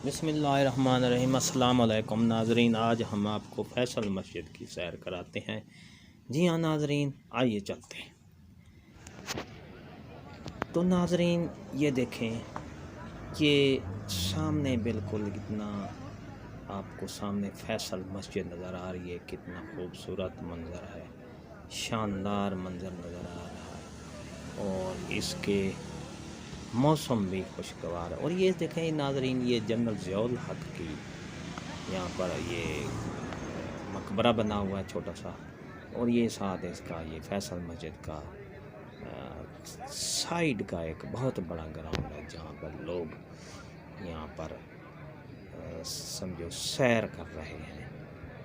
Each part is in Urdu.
بسم اللہ الرحمن الرحیم۔ السلام علیکم ناظرین، آج ہم آپ کو فیصل مسجد کی سیر کراتے ہیں۔ جی ہاں ناظرین، آئیے چلتے ہیں۔ تو ناظرین یہ دیکھیں، یہ سامنے بالکل کتنا آپ کو سامنے فیصل مسجد نظر آ رہی ہے، کتنا خوبصورت منظر ہے، شاندار منظر نظر آ رہا ہے، اور اس کے موسم بھی خوشگوار ہے۔ اور یہ دیکھیں ناظرین، یہ جنرل ضیاء الحق کی یہاں پر یہ مقبرہ بنا ہوا ہے چھوٹا سا، اور یہ ساتھ اس کا یہ فیصل مسجد کا سائیڈ کا ایک بہت بڑا گراؤنڈ ہے، جہاں پر لوگ یہاں پر سمجھو سیر کر رہے ہیں۔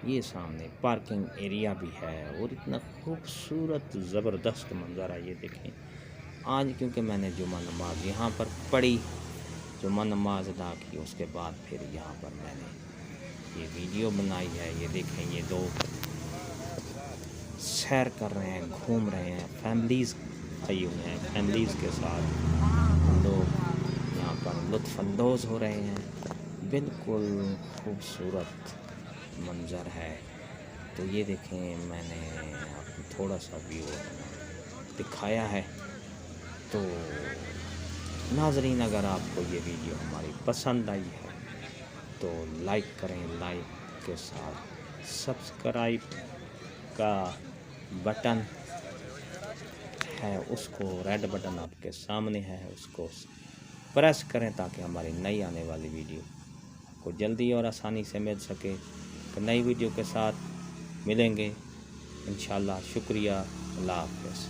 یہ سامنے پارکنگ ایریا بھی ہے، اور اتنا خوبصورت زبردست منظر ہے۔ یہ دیکھیں، آج کیونکہ میں نے جمعہ نماز یہاں پر پڑھی، جمعہ نماز ادا کی، اس کے بعد پھر یہاں پر میں نے یہ ویڈیو بنائی ہے۔ یہ دیکھیں، یہ لوگ سیر کر رہے ہیں، گھوم رہے ہیں، فیملیز آئی ہوئے ہیں، فیملیز کے ساتھ لوگ یہاں پر لطف اندوز ہو رہے ہیں۔ بالکل خوبصورت منظر ہے۔ تو یہ دیکھیں، میں نے آپ کو تھوڑا سا ویو دکھایا ہے۔ تو ناظرین، اگر آپ کو یہ ویڈیو ہماری پسند آئی ہے تو لائک کریں، لائک کے ساتھ سبسکرائب کا بٹن ہے، اس کو ریڈ بٹن آپ کے سامنے ہے، اس کو پریس کریں تاکہ ہماری نئی آنے والی ویڈیو کو جلدی اور آسانی سے مل سکے۔ تو نئی ویڈیو کے ساتھ ملیں گے انشاءاللہ۔ شکریہ، اللہ حافظ۔